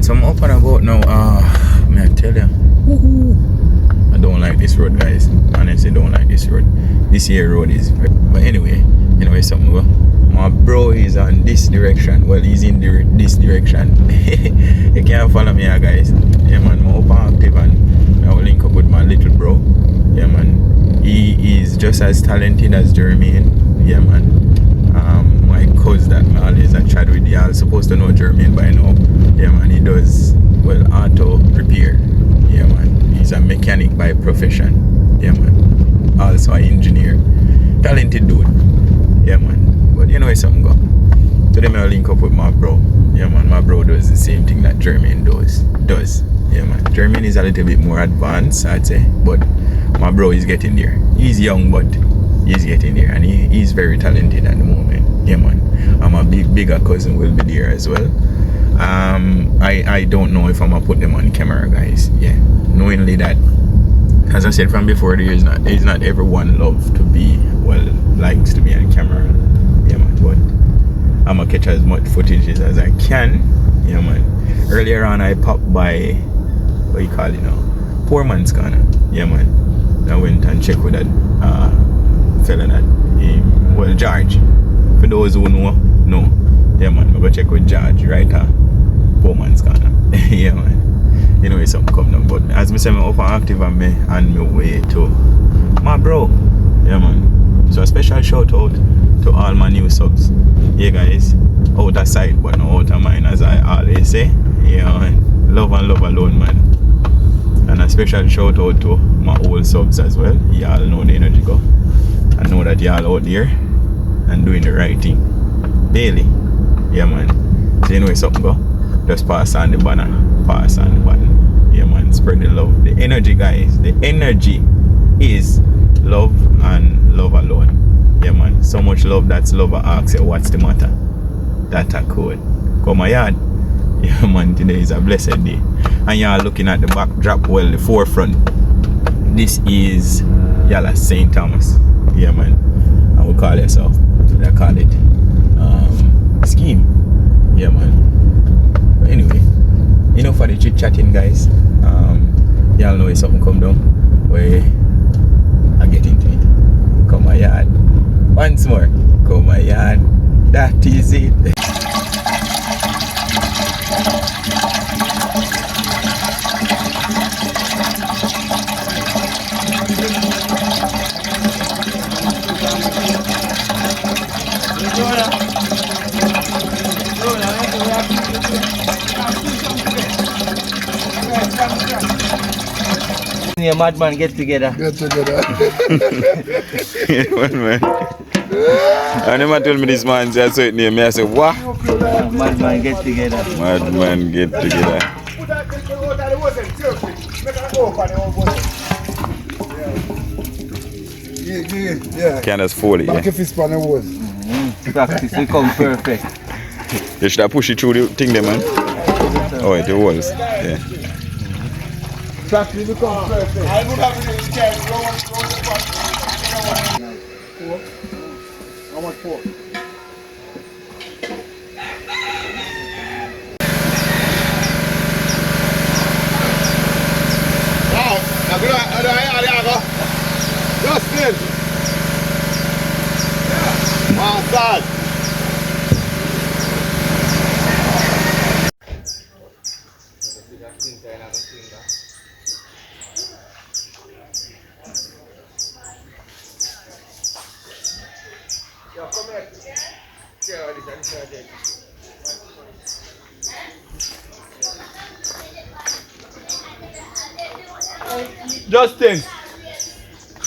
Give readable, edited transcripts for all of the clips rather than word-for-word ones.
man, so I'm up and about now. May I tell you, I don't like this road, guys. Honestly, don't like this road. This here road is but anyway something well. My bro is on this direction. Well, he's in this direction. You can't follow me here, guys. Yeah man, I'm up and active and I will link up with my little bro. Yeah man, he is just as talented as Jermaine. Yeah man. My cousin that I always chat with, you all supposed to know Jermaine by now. Yeah man, he does auto repair. Yeah man, he's a mechanic by profession. Yeah man, also an engineer. Talented dude. Yeah man, but you know where something go. Today I'll link up with my bro. Yeah man, my bro does the same thing that Jermaine does. Yeah man, Jermaine is a little bit more advanced, I'd say, but my bro is getting there. He's young, but he's getting there, and he's very talented at the moment. Yeah man, and my bigger cousin will be there as well. I don't know if I'm gonna put them on camera, guys. Yeah, knowingly that, as I said from before, it's not everyone likes to be on camera. Yeah man, but I'm gonna catch as much footages as I can. Yeah man. Earlier on I popped by, what you call it now, Poor Man's Corner. Yeah man, I went and checked with that fella that George. For those who know, yeah man, I go check with George right now. Poor Man's Corner. Yeah man, you know where something come down. But as I say, I'm up and active and me on my way to my bro. Yeah man, so a special shout out to all my new subs. Yeah guys, out of sight but no out of mind, as I always say. Yeah man, love and love alone man. And a special shout out to my old subs as well. Y'all know the energy go. I know that y'all out there and doing the right thing daily. Yeah man, so you know where something go, just pass on the banner, pass on the button. Yeah man, spread the love, the energy guys. The energy is love and love alone. Yeah man, so much love that's love. I ask you what's the matter, that a code. Come my yard. Yeah man, today is a blessed day, and y'all looking at the backdrop, well the forefront, this is y'all St. Thomas. Yeah man, I will call it so. I call it scheme. Yeah man, but anyway, enough for the chit chatting guys. Y'all know if something come down where I get into it. Come my yard once more, come my yard, that is it. A madman get together. Yeah, man. I never told me this man said so it name me. I said, what? Madman get together. Madman get together. Yeah. Can't just fold it, Back if it's pan the walls. Practice become perfect. You should have push it through the thing there, man. Oh, it was. Yeah. Practice become perfect. I would have been scared. How much for? Justin! Massage!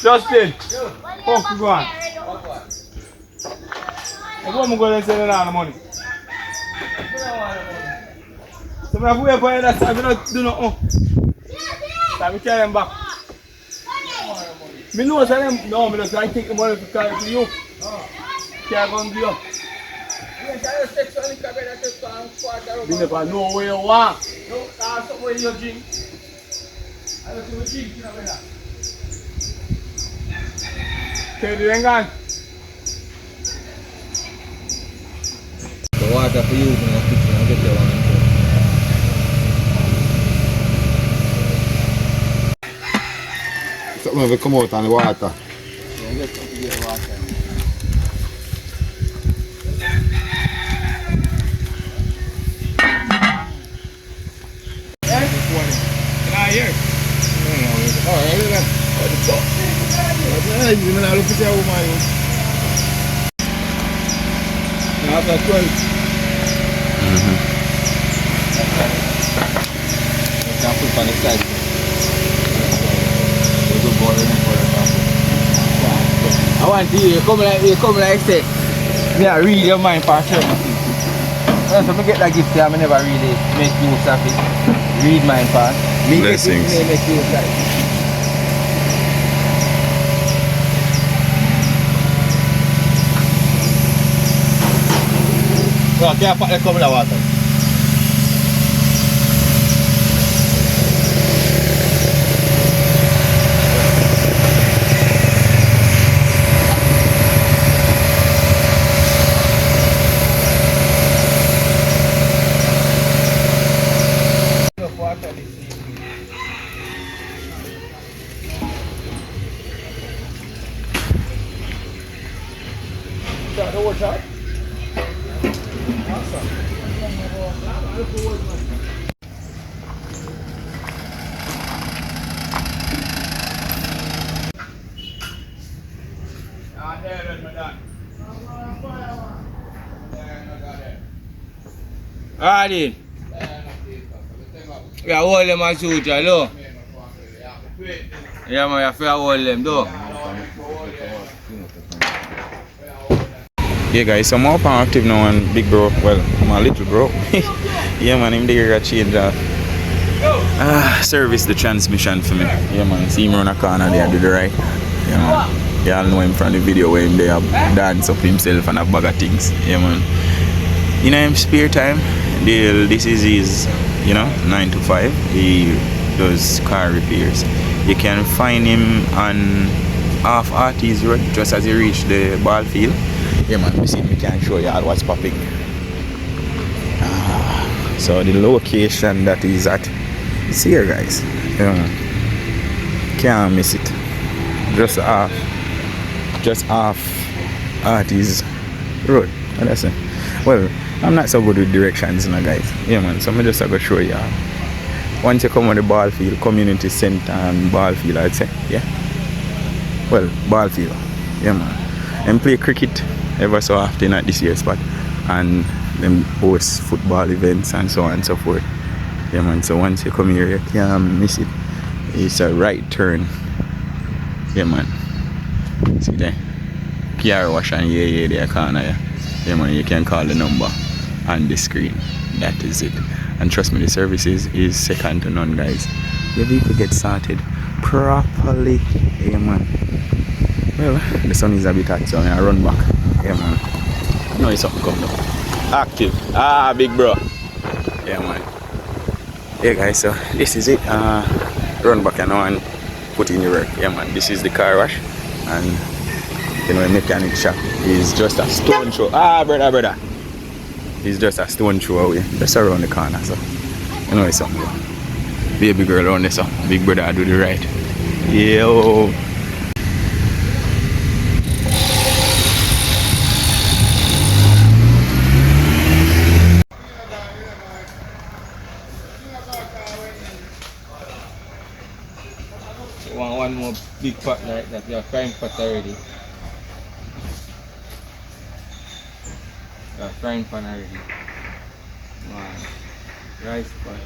Justin! Fuck you go on. What am I going to send the money? So I wait for you that time, I don't do nothing. So I tell them back. I know them, no, I just take the money to carry to you. Can't go and do you. You never know where you want. No, that's where you drink. I don't do a drink, you know where. Okay, the gun. The water for you in the kitchen, I'll get you one. when we come out on the water. On the side. I want to you come like say. Yeah, read your mind for sure. So I get that gift here, I never really make use of it. Read mind part. Blessings. Make use of it. So, kaya pa come la water. Alright. Yeah, hold them and shoot you, look. Yeah, man, you have to hold them, though. Yeah guys, so I'm up and active now and big bro, well, my little bro. Yeah man, him there got change service the transmission for me. Yeah man, see him run a corner there, do the right. Yeah man. Y'all know him from the video where him there dance up himself and a bag of things. Yeah man. In his spare time, this is his, 9 to 5. He does car repairs. You can find him on off Artis Road just as you reach the ball field. Yeah man, we can show you all what's popping. So the location that is at is here guys. Can't miss it. Just off Artis Road. And that's it. Well, I'm not so good with directions now guys. Yeah man, so I'm just going to show you. Once you come on the ball field, community center and ball field, I'd say, yeah. Well, ball field, yeah man. And play cricket ever so often at this year's spot, and them host football events and so on and so forth. Yeah man, so once you come here, you can't miss it. It's a right turn. Yeah man. See there? Car wash and yeah there corner, yeah. Yeah man, you can call the number on the screen. That is it. And trust me, the services is second to none guys. Your vehicle gets started properly. Yeah man. Well, the sun is a bit hot, so I run back. Yeah man. I know it's something coming up. Active. Big bro. Yeah man. Yeah guys, so this is it. Run back now and put in your work. Yeah man, this is the car wash. And mechanic shop is just a stone throw. Brother. It's just a stone throw away. Just around the corner, so it's something. Baby girl around there, so big brother do the right. Yo. One more big pot like that. You are frying pot already. Frying pan already. Wow. Rice pot.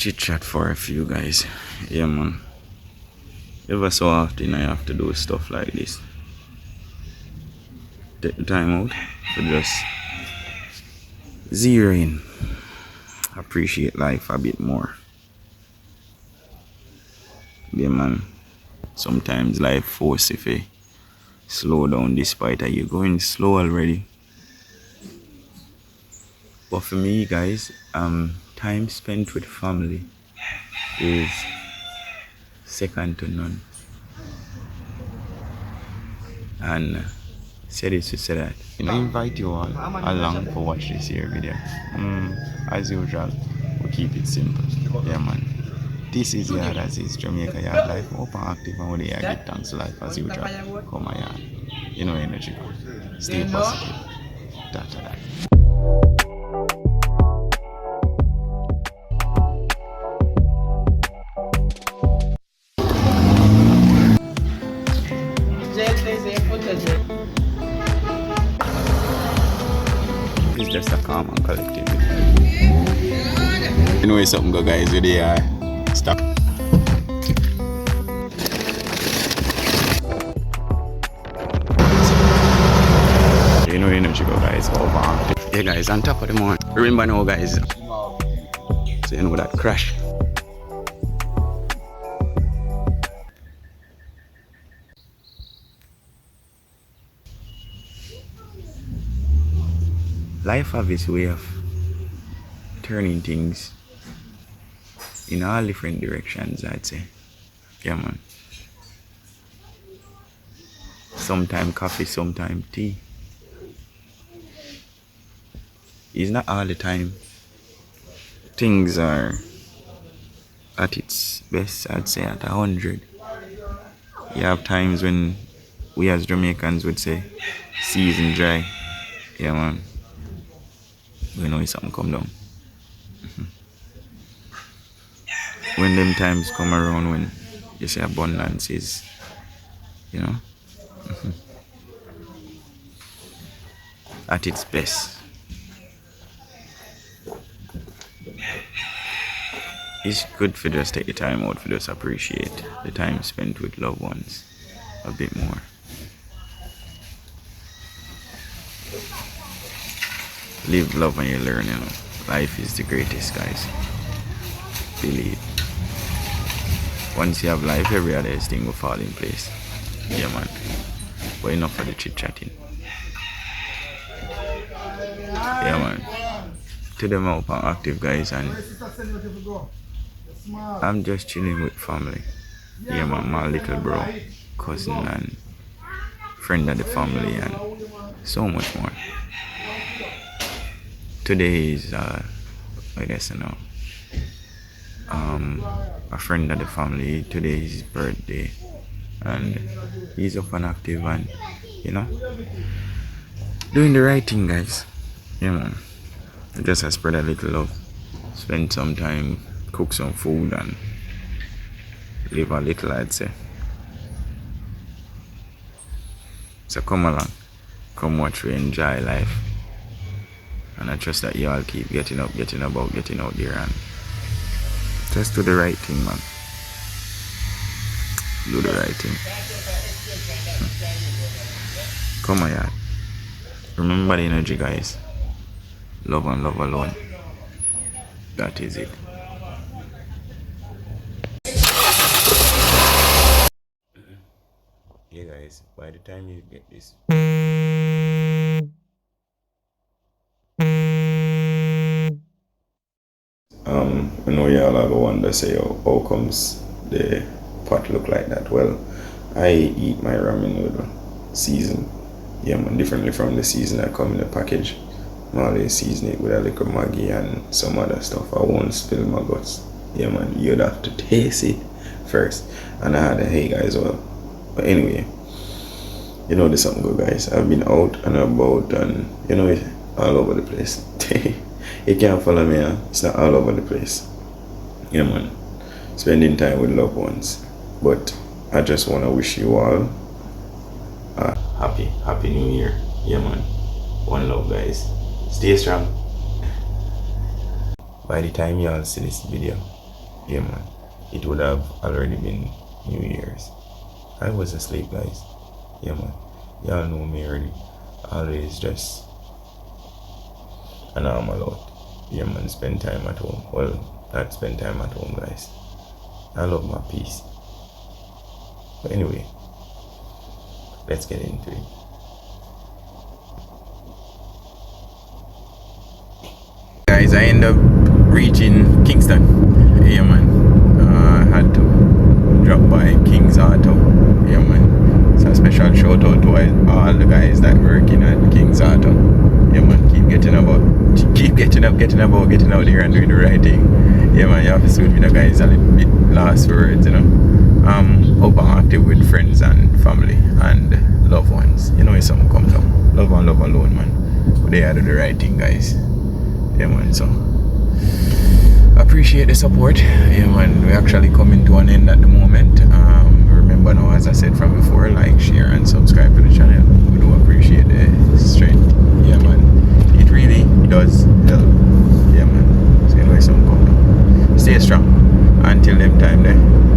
chit chat for a few guys. Yeah, man. Ever so often I have to do stuff like this. Take the time out to just zero in. Appreciate life a bit more. Yeah, man. Sometimes life forces you to slow down despite that you're going slow already. But for me, guys, time spent with family is second to none. And said it to say that. I invite you all along for watch this here video. As usual, we keep it simple. Yeah, man. This is Yard as is Jamaica Yard Life. Open, active, and we give thanks to life as usual. Come on, yard. You know energy. Stay positive. That. It's just a calm and collective. You know where something go, guys, with the stop. You know energy go, guys, over. Yeah, guys, on top of the morning. Remember now, guys. So you know that crash. Life have its way of turning things in all different directions, I'd say. Yeah, man. Sometimes coffee, sometimes tea. It's not all the time. Things are at its best, I'd say, at 100. You have times when we as Jamaicans would say, season dry. Yeah, man. We know something come down. When them times come around, when you say abundance is, you know, at its best. It's good for just take the time out for just appreciate the time spent with loved ones a bit more. Live, love, and you learn, you know. Life is the greatest, guys. Believe. Once you have life, every other thing will fall in place. Yeah, man. But enough of the chit-chatting. Yeah, man. To them out and active, guys, and I'm just chilling with family. Yeah, man. My little bro, cousin, and friend of the family, and so much more. Today is, I guess, you know, a friend of the family. Today is his birthday, and he's up and active, and you know, doing the right thing, guys. Yeah, man. Just to spread a little love, spend some time, cook some food, and live a little, I'd say. So come along, come watch, we enjoy life. And I trust that you all keep getting up, getting about, getting out there, and just do the right thing, man. Do the right thing. Come on, yeah. Remember the energy, guys. Love and love alone. That is it. Yeah, guys. By the time you get this, I know y'all have a wonder say how comes the pot look like that. Well, I eat my ramen noodle season, yeah, man, differently from the season that come in the package. I always season it with a little Maggi and some other stuff. I won't spill my guts. Yeah, man, you'd have to taste it first. And I had a hey guys, well, but anyway, you know there's something good, guys. I've been out and about, and you know, all over the place. You can't follow me, huh? It's not all over the place. Yeah, man. Spending time with loved ones. But I just want to wish you all a happy new year. Yeah, man. One love, guys. Stay strong. By the time y'all see this video, Yeah, man. It would have already been New Year's. I was asleep, guys. Yeah, man. Y'all know me already. Always just an arm out. Yeah, man. Spend time at home. Well, not spend time at home, guys. I love my peace. But anyway, let's get into it. Guys, I end up reaching Kingston. Yeah, man. I had to drop by King's Auto. Yeah, man. So a special shout out to all the guys that working at King's Auto. Yeah, man. Keep getting out there and doing the right thing. Yeah, man. You have to suit me, the guys, a little bit last words, you know. Hope I'm active with friends and family and loved ones. You know, if something comes up, love and love alone, man. But they are do the right thing, guys. Yeah, man. So appreciate the support. Yeah, man. We're actually coming to an end at the moment. Remember now, as I said from before, like, share and subscribe to the channel. We do appreciate the strength. Yeah, man. It really does help. Yeah, man. So anyway, something come up. Stay strong until them time there.